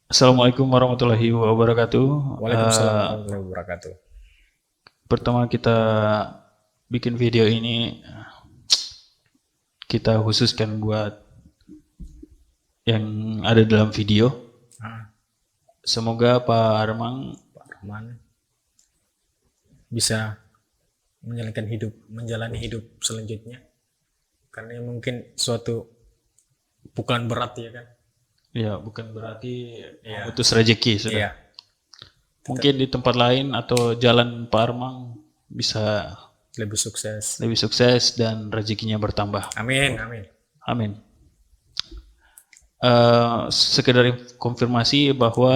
Assalamualaikum warahmatullahi wabarakatuh. Waalaikumsalam warahmatullahi wabarakatuh. Pertama kita bikin video ini kita khususkan buat yang ada dalam video. Semoga Pak Armang Rahman bisa menjalani hidup selanjutnya. Karena mungkin suatu pukulan berat ya kan. ya bukan berarti putus rezeki sudah. Iya. Mungkin di tempat lain atau jalan Pak Armang bisa Lebih sukses. lebih sukses dan rezekinya bertambah. Amin, amin. Amin. Sekedar konfirmasi bahwa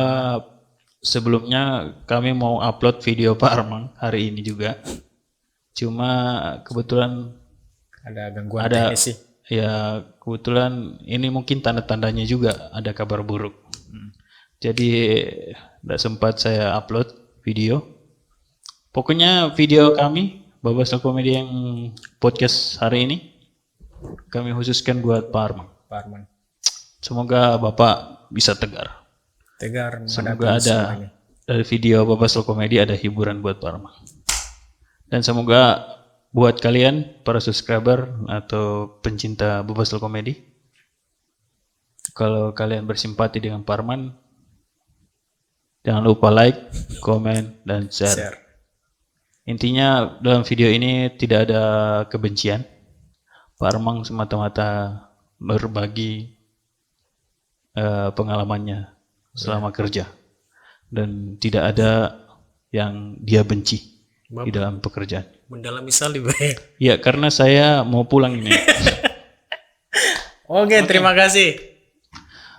sebelumnya kami mau upload video Pak Armang hari ini juga. Cuma kebetulan Ada gangguan ada teknis sih. ya kebetulan ini mungkin tanda-tandanya juga ada kabar buruk. Jadi tidak sempat saya upload video. Pokoknya video kami Babasal Komedi yang podcast hari ini kami khususkan buat Pak Armang. Pak Arman. Semoga Bapak bisa tegar. Tegar Semoga menghadapi ada semuanya. dari video Babasal Komedi ada hiburan buat Pak Armang. Dan semoga buat kalian para subscriber atau pencinta Babasal Komedi, kalau kalian bersimpati dengan Pak Arman, jangan lupa like, komen, dan share. Share. Intinya dalam video ini tidak ada kebencian. Pak Armang semata-mata berbagi pengalamannya selama kerja. Dan tidak ada yang dia benci di dalam pekerjaan. Mendalami salib. Ya, karena saya mau pulang ini. Oke, terima kasih.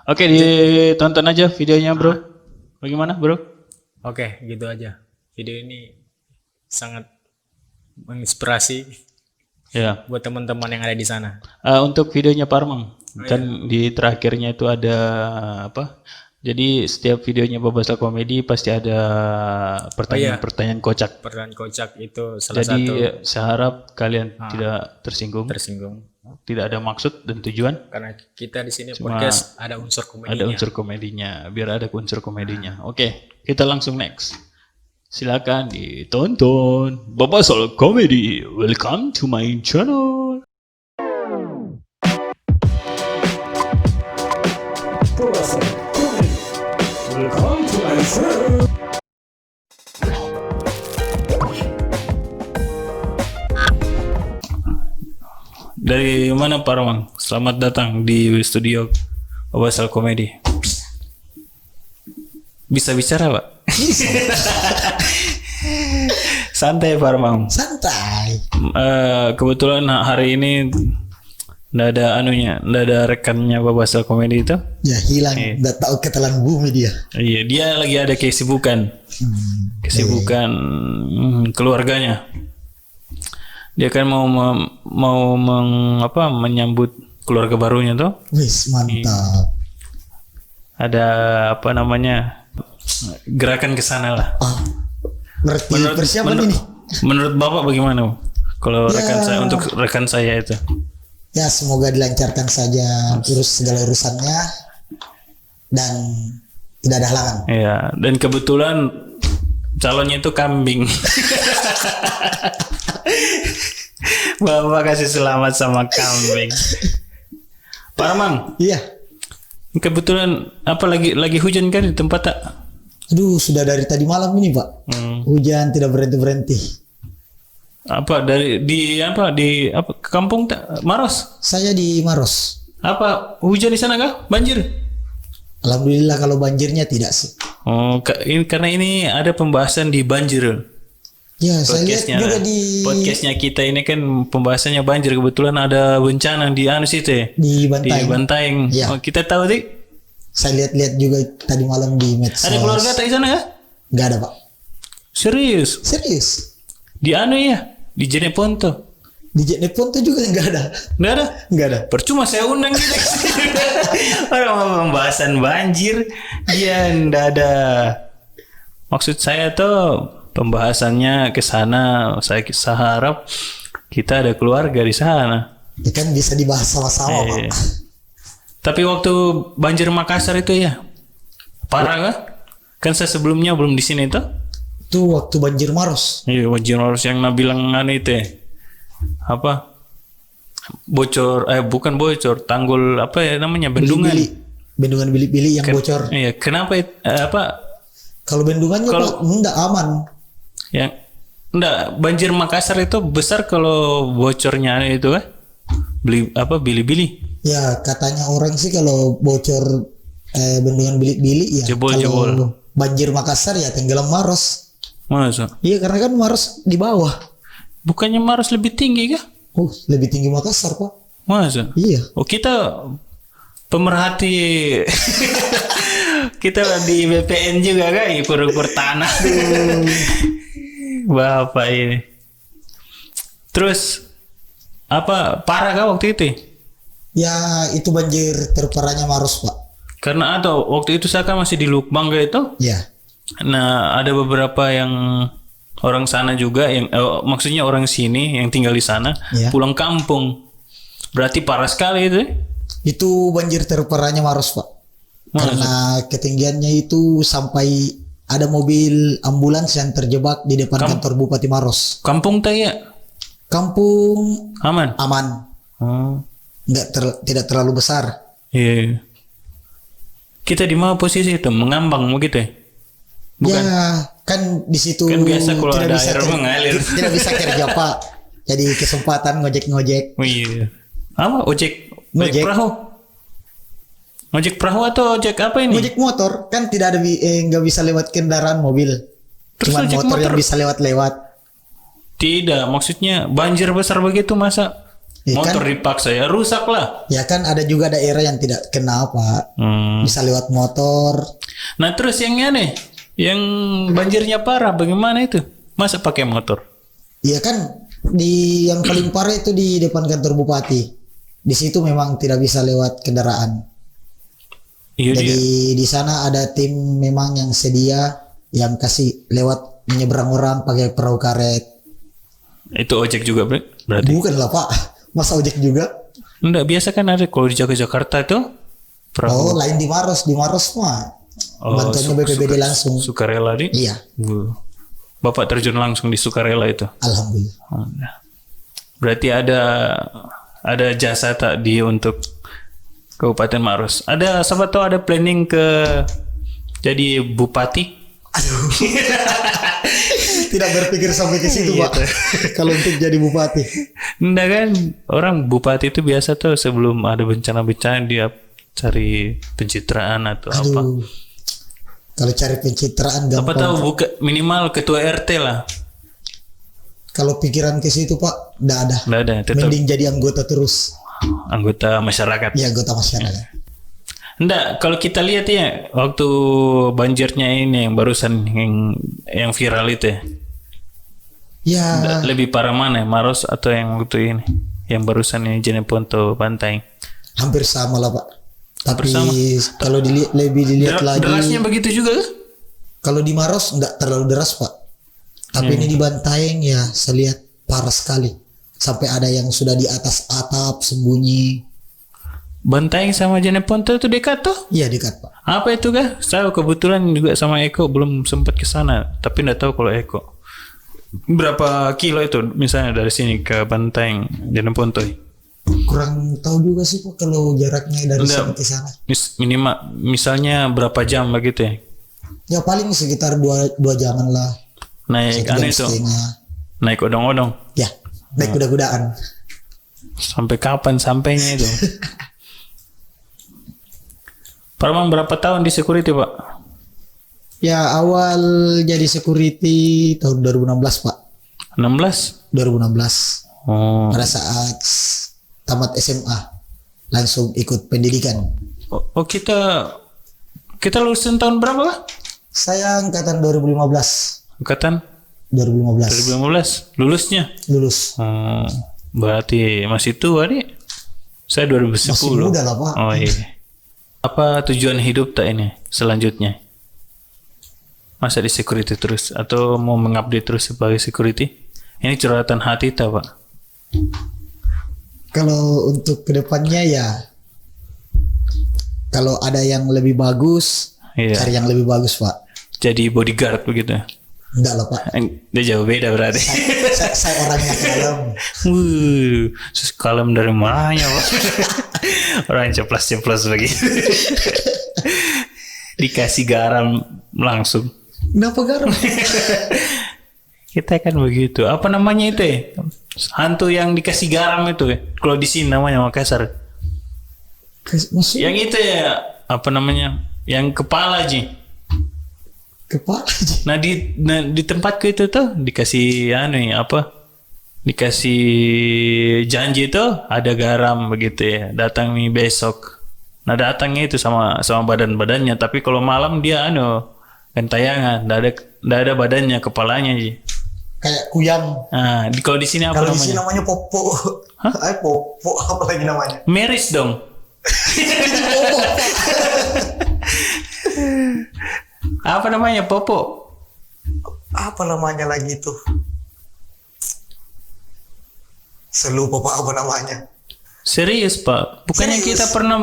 Oke, ditonton aja videonya, bro. Bagaimana, bro? Oke, gitu aja. Video ini sangat menginspirasi Ya. buat teman-teman yang ada di sana. Untuk videonya Pak Armang, kan di terakhirnya itu ada apa? Jadi setiap videonya Babasal Komedi pasti ada pertanyaan-pertanyaan kocak. Pertanyaan kocak itu salah Jadi satu saya harap kalian tidak tersinggung, tersinggung. tidak ada maksud dan tujuan. Karena kita di sini podcast ada unsur komedinya. Ada unsur komedinya, biar ada unsur komedinya. Oke, kita langsung next. Silakan ditonton Babasal Komedi. Welcome to my channel. Babasal Comedy. Welcome to my channel. Dari mana Pak Armang? Selamat datang di studio Babasal Komedi. Bisa bicara, Pak? Santai Pak Armang. Santai. Kebetulan hari ini nggak ada nggak ada rekannya Babasal Komedi itu. Ya hilang, udah tahu ketelan bumi dia. Iya, dia lagi ada kesibukan keluarganya. Dia kan mau menyambut keluarga barunya tuh. Wis mantap. Ada apa namanya gerakan ke sana lah. Berarti persiapan ini. Menurut Bapak bagaimana? Kalau untuk rekan saya itu. Ya semoga dilancarkan saja segala urusannya dan tidak ada halangan. Iya, dan kebetulan calonnya itu kambing. Bapak kasih selamat sama kambing. Pak Armang, Iya. kebetulan apa lagi hujan kan di tempat tak? Aduh sudah dari tadi malam ini Pak. Hujan tidak berhenti. Apa di ke kampung tak Maros? Saya di Maros. Apa hujan di sana kah? Banjir? Alhamdulillah kalau banjirnya tidak sih. Oh, karena ini ada pembahasan di banjir. Ya saya lihat juga di podcastnya kita ini kan pembahasannya banjir, kebetulan ada bencana di situ di di Bantaeng. Bantaeng. Ya. Oh, kita tahu sih. Saya lihat-lihat juga tadi malam di medsos. Ada keluarga tak di sana kah? Gak ada Pak. Serius? Serius. Di di Jeneponto. Di Jeneponto juga nggak ada. Nggak ada? Nggak ada. Percuma saya undang kita. Orang mau pembahasan banjir, dia nggak ada. Maksud saya tuh pembahasannya ke sana. Saya harap kita ada keluarga di sana. Ya kan bisa dibahas sama-sama Pak. Tapi waktu banjir Makassar itu ya, Parah kah? Kan saya sebelumnya belum di sini tuh. Itu waktu banjir Maros. Iya, banjir harus yang bilang itu ya. Apa? Bocor, bukan bocor, tanggul apa ya namanya, bendungan. Bendungan Bili-Bili yang bocor. Iya, kenapa Kalau bendungannya Pak, enggak aman. yang enggak, banjir Makassar itu besar kalau bocornya itu kan? Bili-Bili. Ya katanya orang sih kalau bocor bendungan Bili-Bili ya. Jebol. Kalau banjir Makassar ya tenggelam Maros. Masa? Iya karena kan Maros di bawah. Bukannya Maros lebih tinggi kah? Oh lebih tinggi Makassar Pak. Masa? Iya. Oh, kita pemerhati kita di BPN juga kan, ukur tanah. Bapak ini. Terus apa parah kah waktu itu? Ya itu banjir terparahnya Maros Pak. Karena waktu itu saya kan masih di Lukbangga itu. Ya. Nah, ada beberapa yang orang sana juga yang maksudnya orang sini yang tinggal di sana pulang kampung. Berarti parah sekali itu. Itu banjir terparahnya Maros Pak. Karena ketinggiannya itu sampai ada mobil ambulans yang terjebak di depan kantor Bupati Maros. Kampung Taya. Kampung Aman. Tidak terlalu besar. Iya. Kita di mana posisi itu? Mengambang begitu ya? Bukan. Ya, kan di situ Kan biasa kalau tidak ada bisa air mengalir. Tidak bisa kerja Pak. Jadi kesempatan ngojek-ngojek. Oh iya. Apa? Ojek Ngojek. perahu? Ojek perahu atau ojek apa ini? Ngojek motor kan tidak ada nggak bisa lewat kendaraan mobil. Terus Cuma ojek motor yang motor? bisa lewat-lewat. Tidak, maksudnya banjir besar begitu masa motor dipaksa ya rusak lah. Ya kan ada juga daerah yang tidak kena Pak. Bisa lewat motor. Nah terus yang aneh, yang banjirnya parah bagaimana itu? Masa pakai motor? Iya kan yang paling parah itu di depan kantor bupati. Di situ memang tidak bisa lewat kendaraan. Iya. Jadi di sana ada tim memang yang sedia yang kasih lewat menyeberang orang pakai perahu karet. Itu ojek juga berarti? Bukan lah Pak, masa ojek juga? Enggak, biasa kan ada kalau di Jakarta itu perahu. Oh lain di Maros mah. Bantuannya BPBD langsung. Sukarela di? Iya. Bapak terjun langsung di sukarela itu? Alhamdulillah. Berarti ada jasa tak dia untuk Kabupaten Maros. Ada siapa tahu ada planning ke jadi bupati? Aduh. Tidak berpikir sampai ke situ Pak. Kalau untuk jadi bupati. Enggak kan, orang bupati itu biasa tuh sebelum ada bencana-bencana dia cari pencitraan atau apa. Kalau cari pencitraan gampang. Apa tahu minimal ketua RT lah. Kalau pikiran ke situ Pak, enggak ada. Enggak ada, tetap Mending jadi anggota terus. anggota masyarakat. Ya anggota masyarakat. Enggak, kalau kita lihat ya waktu banjirnya ini yang barusan yang viral itu ya. Ya. Lebih parah mana, Maros atau yang waktu ini? Yang barusan ini Jeneponto Bantaeng. Hampir sama lah Pak. Tapi sama. kalau lebih dilihat lagi. Derasnya begitu juga kah? Kalau di Maros enggak terlalu deras Pak. Tapi ini di Bantaeng ya saya lihat parah sekali. Sampai ada yang sudah di atas atap sembunyi. Bantaeng sama Jeneponto itu dekat tuh? Iya dekat Pak. Apa itu kah? Saya kebetulan juga sama Eko belum sempat ke sana, tapi enggak tahu kalau Eko. Berapa kilo itu misalnya dari sini ke Bantaeng Jeneponto? Kurang tahu juga sih Pak kalau jaraknya dari sana ke sana. Minimal misalnya berapa jam begitu ya? Ya paling sekitar 2 jaman lah. Naik Satu jam itu. setengah. Naik odong-odong. Ya, naik kuda-kudaan. Sampai kapan sampainya itu? Pak Ramang berapa tahun di security, Pak? Ya awal jadi security tahun 2016 Pak. 16? 2016. Oh. Pada saat tamat SMA langsung ikut pendidikan. Oh, kita lulusan tahun berapa, Pak? Saya angkatan 2015. Angkatan 2015. 2015. Lulusnya? Lulus. Oh, berarti masih tua, Dik. Saya 2010. Masih muda lah Pak. Oh iya. Apa tujuan hidup tak ini selanjutnya? Masa di security terus atau mau mengabdi terus sebagai security? Ini curhatan hati tak, Pak? Kalau untuk kedepannya ya, kalau ada yang lebih bagus Iya. Cari yang lebih bagus Pak. Jadi bodyguard begitu. Enggak lah Pak. Dia jauh beda berarti. Saya orangnya kalem. Kalem dari mananya Pak? Orang yang ceplas-ceplas begitu. Dikasih garam langsung. Kenapa garam? Kita kan begitu. Apa namanya itu ya? Hantu yang dikasih garam itu ya? Kalau di sini namanya Makassar. Maksud Yang itu ya, apa namanya? Yang kepala Ji. kepala aja. Nah di tempatku itu tuh dikasih dikasih janji tuh ada garam begitu ya, datang nih besok. Nah datangnya itu sama badan-badannya, tapi kalau malam dia gentayangan, nggak ada badannya, kepalanya Ji. Kayak kuyang. Nah kalau di sini apa Kalau di namanya? sini namanya popo. Popo apa lagi namanya? Meris dong. Apa namanya popo? Apa namanya lagi tuh? Saya lupa Pak apa namanya. Serius Pak? Bukannya Serius. kita pernah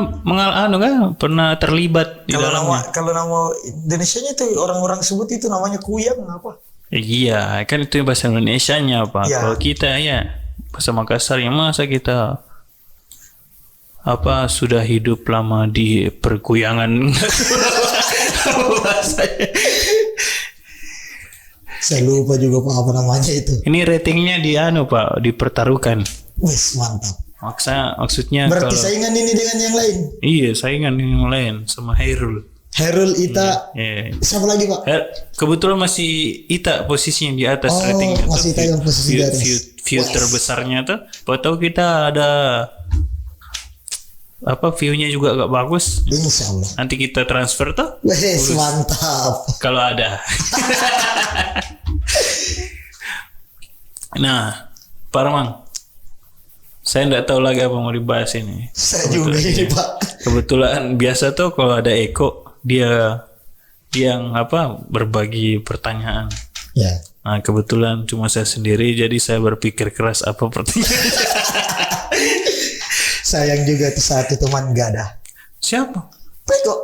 pernah terlibat di dalamnya? Kalau nama Indonesianya itu orang-orang sebut itu namanya kuyang apa? Iya, kan itu bahasa Indonesianya Pak. Iya. Kalau kita ya bahasa Makassar, yang masa kita sudah hidup lama di perkuyangan. Bahasanya. Saya lupa juga Pak apa namanya itu. Ini ratingnya Pak, dipertaruhkan. Wis mantap. Maksudnya Berarti kalau saingan ini dengan yang lain. iya saingan yang lain sama Hairul. Hairul Ita. Iya. Siapa lagi Pak? Kebetulan masih Ita posisinya di atas Oh, ratingnya. masih Ita yang posisi di atas. View Wes. terbesarnya tuh. Tahu kita ada view-nya juga agak bagus. Insya Allah. Nanti kita transfer tuh Wes mantap. kalau ada. Nah, Pak Arman, saya nggak tahu lagi apa mau dibahas ini. Saya juga ini Pak. Kebetulan biasa tuh kalau ada Eko dia yang berbagi pertanyaan. Ya. Nah kebetulan cuma saya sendiri, jadi saya berpikir keras apa pertanyaan. Sayang juga tuh satu teman gak ada. Siapa? Peko.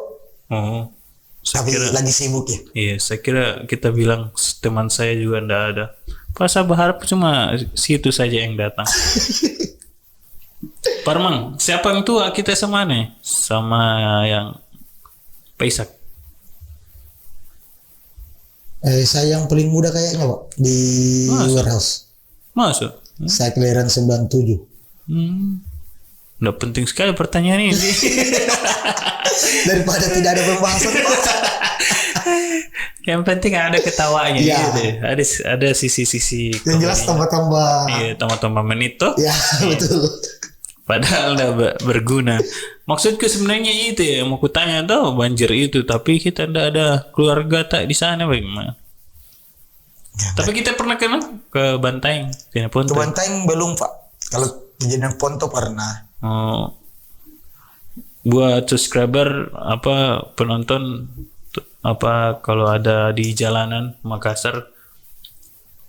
Oh, saya Tapi kira lagi sibuk ya. iya, saya kira kita bilang teman saya juga ndak ada. Pas saya berharap cuma situ saja yang datang. Parman, siapa yang tua kita sama nih? Sama yang Paisak. Saya yang paling muda kayaknya Pak di Masa? warehouse. Masuk. Saya kelahiran 97. Nggak penting sekali pertanyaan ini. Daripada tidak ada pembahasan Pak. Yang penting ada ketawanya Iya. gitu. Ada sisi-sisi Yang jelas tambah-tambah. iya, tambah-tambah menit tuh. Ya betul. Padahal udah berguna. Maksudku sebenarnya itu ya, mau kutanya tuh banjir itu, tapi kita ndak ada keluarga tak di sana bagaimana? Ya, Tapi kita pernah ke Bantaeng, Tina Ponto. ke Bantaeng belum Pak. Kalau kejadian Ponto pernah. Oh, buat subscriber penonton kalau ada di jalanan Makassar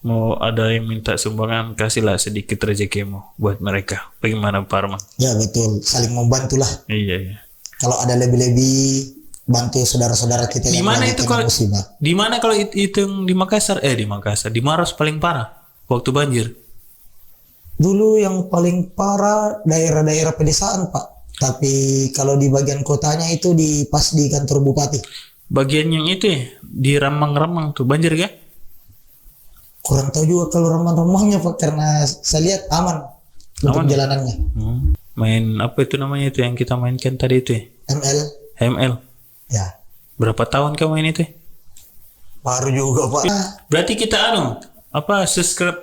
mau ada yang minta sumbangan, kasihlah sedikit rezekimu buat mereka. Bagaimana Pak Arman? Ya betul. Saling membantulah. Iya. Kalau ada lebih-lebih bantu saudara-saudara kita Di yang mana lagi itu kena kalau musibah. di mana kalau hitung di Makassar? Di Maros paling parah waktu banjir. Dulu yang paling parah daerah-daerah pedesaan Pak. Tapi kalau di bagian kotanya itu pas di kantor bupati. Bagian yang itu ya, di Ramang-Ramang tuh banjir kan? Kurang tahu juga kalau remang-remangnya Pak, karena saya lihat aman untuk Aman? jalanannya. Main apa itu namanya itu yang kita mainkan tadi itu ya? ML. Ya Berapa tahun kamu main itu? baru juga Pak. Berarti kita subscribe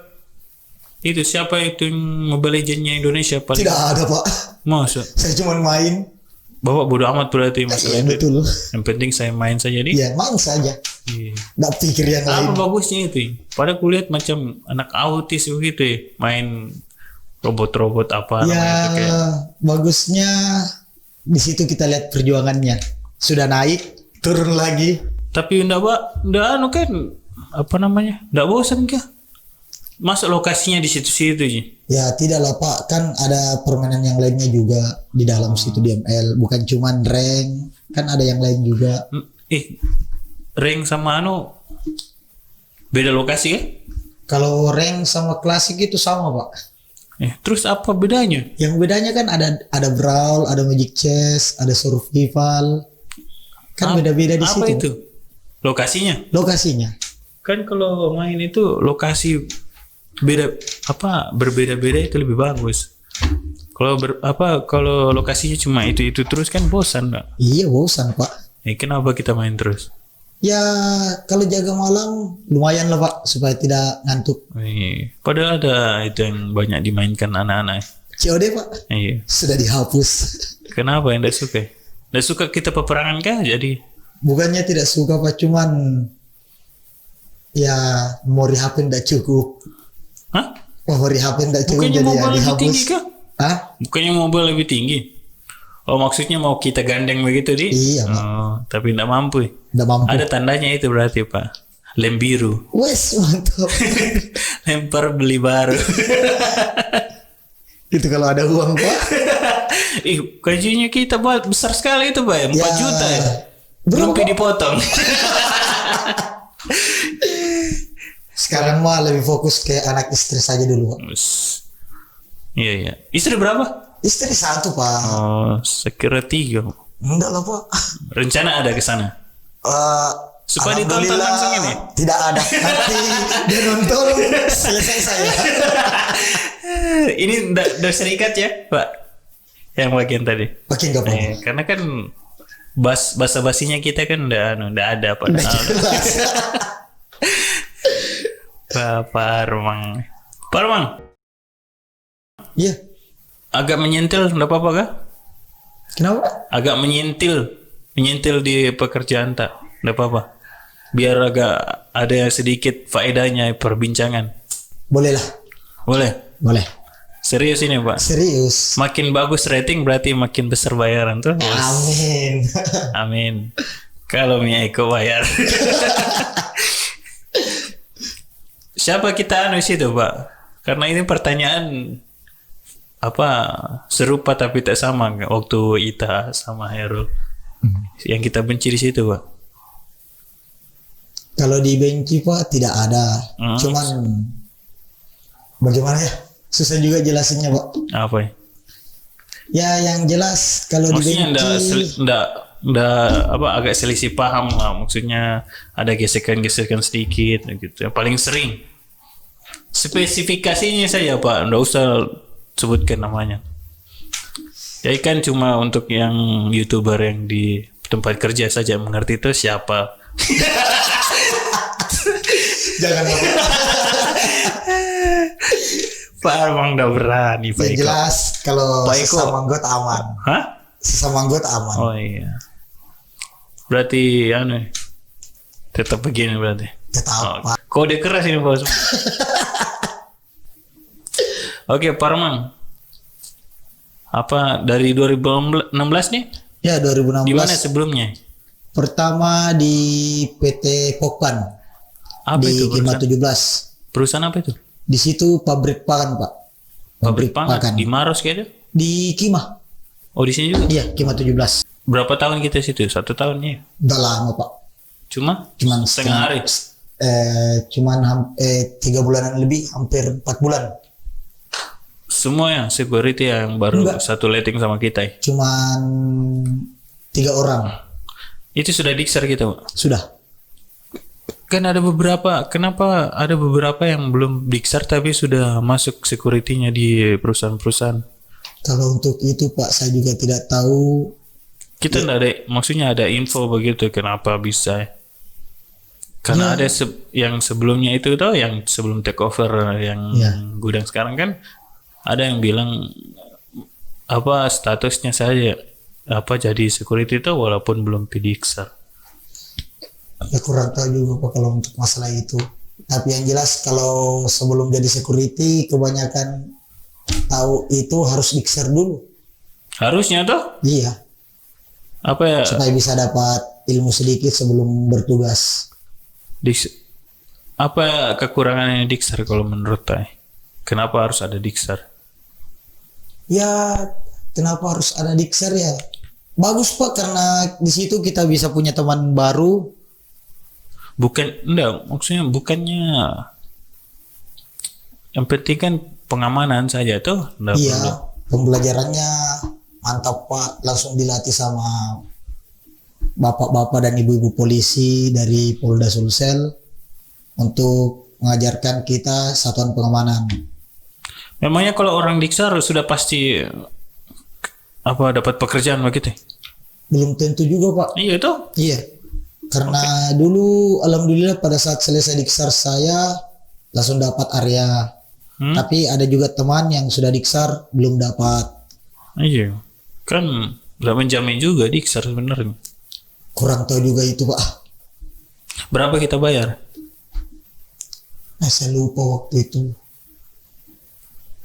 itu siapa itu yang Mobile Legends-nya Indonesia paling? Tidak ada Pak. Masa? Saya cuma main. Bapak bodo amat berarti masalah Iya itu. betul. Yang penting saya main saja nih. Ya main saja. Iya. Nggak pikir yang Apa lain. bagusnya itu? Padahal kulihat macam anak autis begitu ya, main robot-robot apa Ya namanya itu kayak. bagusnya di situ kita lihat perjuangannya. Sudah naik, turun lagi. Tapi ndak kan ndak bosan kah? Masa lokasinya di situ-situ sih? Ya tidaklah Pak, kan ada permainan yang lainnya juga di dalam situ di ML. Bukan cuman rank, kan ada yang lain juga. rank sama anu beda lokasi ya? Kalau rank sama klasik itu sama Pak. Terus apa bedanya? Yang bedanya kan ada brawl, ada magic chess, ada survival. Kan beda-beda di Apa situ. itu? Lokasinya? Lokasinya. Kan kalau main itu lokasi berbeda-beda itu lebih bagus. Kalau lokasinya cuma itu terus kan bosan, Pak. Iya bosan Pak. Kenapa kita main terus? Ya kalau jaga malam lumayan lah Pak supaya tidak ngantuk. Padahal ada itu yang banyak dimainkan anak-anak. COD Pak Iya. sudah dihapus. Kenapa yang tidak suka? Tidak suka kita peperangan kah? Jadi Bukannya tidak suka Pak, cuman ya memori HP tidak cukup. Hah? Memori HP tidak cukup Bukannya jadi ya mobile lebih dihapus. tinggi kah? Hah? Bukannya mobile lebih tinggi? Oh maksudnya mau kita gandeng begitu di? Iya, Pak. Tapi tidak mampu. Tidak mampu. Ada tandanya itu berarti Pak. Lem biru. Wes mantap. Lempar beli baru. Itu kalau ada uang Pak. Gajinya kita buat besar sekali itu Pak. 4 Ya, juta ya. berapa? Belum dipotong. Sekarang mah lebih fokus ke anak istri saja dulu Pak. Iya. Istri berapa? Istri satu Pak. Oh, sekira 3. Enggak lah Pak. Rencana ada ke sana. Supaya ditonton Alhamdulillah langsung ini. tidak ada. Nanti dia nonton selesai saya. Ini udah serikat ya, Pak? Yang bagian tadi. Makin gak apa-apa. Karena kan bahasa basinya kita kan udah ada padahal. Pak Armang. Pak Armang. Iya. Agak menyentil, enggak apa-apa kah? Kenapa? Agak menyentil di pekerjaan tak, enggak apa-apa. Biar agak ada sedikit faedahnya perbincangan. Boleh lah. Boleh? Boleh. Serius ini Pak? Serius. Makin bagus rating berarti makin besar bayaran tuh. Amin. Amin. Kalau Mia Eko bayar. Siapa kita situ Pak? Karena ini pertanyaan serupa tapi tak sama waktu Ita sama Herul. Yang kita benci di situ Pak. Kalau dibenci Pak tidak ada. Cuman bagaimana ya? Susah juga jelasinnya Pak. Apa ya? Ya yang jelas kalau Maksudnya dibenci agak selisih paham lah. Maksudnya ada gesekan-gesekan sedikit gitu. Yang paling sering. Spesifikasinya saja Pak, enggak usah sebutkan namanya. Jadi kan cuma untuk yang YouTuber yang di tempat kerja saja mengerti itu siapa. jangan Pak. Pak Armang udah berani Pak Yang Eko. jelas kalau Pak Eko. sesama anggota aman. Hah? Sesama anggota aman. Oh iya. Berarti tetap begini berarti. Tetap Pak. Kode keras ini Bos. Oke, Pak Armang. Apa dari 2016 nih? Ya 2016. Di mana sebelumnya? Pertama di PT Pokpan. Apa di itu Kima perusahaan? 17. Perusahaan apa itu? Di situ pabrik pakan Pak. Pabrik pangan di Maros kayaknya. Di Kima. Oh, di sini juga. Iya, Kima 17. Berapa tahun kita situ? 1 tahun ya? Udah lama Pak. Cuman setengah hari. Cuman 3 bulanan lebih, hampir 4 bulan. Semua yang security yang baru Enggak. satu letting sama kita ya? Cuman 3 orang. Itu sudah diksar kita Pak? Sudah. Kan ada beberapa, kenapa ada beberapa yang belum diksar tapi sudah masuk security-nya di perusahaan-perusahaan? Kalau untuk itu Pak saya juga tidak tahu. Kita enggak ada, maksudnya ada info begitu kenapa bisa ya? Karena ada yang sebelumnya itu tuh yang sebelum take over yang gudang sekarang kan ada yang bilang statusnya saja jadi security itu walaupun belum diksar. Ya kurang tahu juga Pak kalau untuk masalah itu. Tapi yang jelas kalau sebelum jadi security kebanyakan tahu itu harus diksar dulu. Harusnya tuh? Iya. Apa ya? Supaya bisa dapat ilmu sedikit sebelum bertugas. Apa kekurangannya diksar kalau menurut saya? Kenapa harus ada diksar? Ya kenapa harus ada diksar ya? Bagus Pak, karena di situ kita bisa punya teman baru. Enggak, maksudnya bukannya yang penting kan pengamanan saja tuh, enggak Iya, perlu. pembelajarannya mantap Pak, langsung dilatih sama bapak-bapak dan ibu-ibu polisi dari Polda Sulsel untuk mengajarkan kita satuan pengamanan. Memangnya kalau orang Diksar sudah pasti apa dapat pekerjaan begitu? Belum tentu juga Pak. Iya itu. Iya, karena dulu alhamdulillah pada saat selesai diksar saya langsung dapat area. Tapi ada juga teman yang sudah diksar belum dapat. Iya. Kan nggak menjamin juga Diksar sebenarnya. Kurang tahu juga itu Pak. Berapa kita bayar? Nah, saya lupa waktu itu.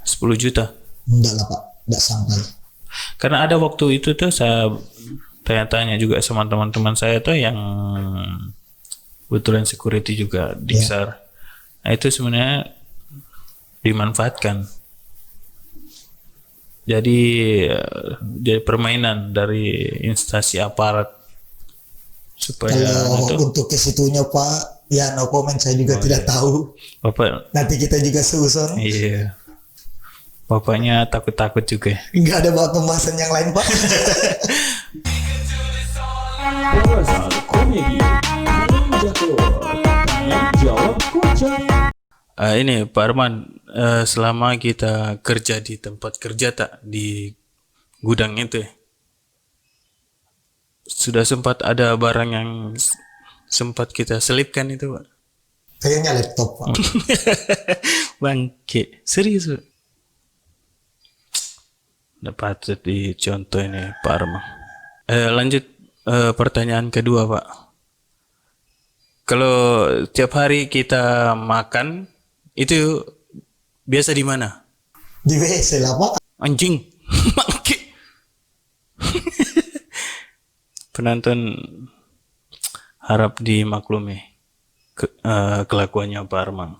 10 juta. Enggak lah Pak, enggak sampai. Karena ada waktu itu tuh saya tanya-tanya juga sama teman-teman saya tuh yang kebetulan security juga Diksar. Nah, itu sebenarnya dimanfaatkan. Jadi jadi permainan dari instansi aparat supaya Kalau itu untuk ke situnya Pak, ya no comment, saya juga tidak tahu. Bapak Nanti kita juga seusung. iya. Bapaknya takut-takut juga. Enggak ada buat pembahasan yang lain Pak. Perasan komedi Ninja Tor. Tanya jawab kocak. Ini Pak Arman, selama kita kerja di tempat kerja tak di gudang itu ya, sudah sempat ada barang yang sempat kita selipkan itu Pak? Kayaknya laptop Pak. Bangke, serius Pak? Nggak patut dicontoh ini Pak Arman. Lanjut pertanyaan kedua Pak. Kalau tiap hari kita makan itu biasa di mana? Di WC lah Pak. Anjing. Bangke. Penonton harap dimaklumi kelakuannya Pak Arman.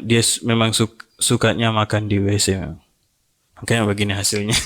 Dia memang sukanya makan di WC memang. Makanya begini hasilnya.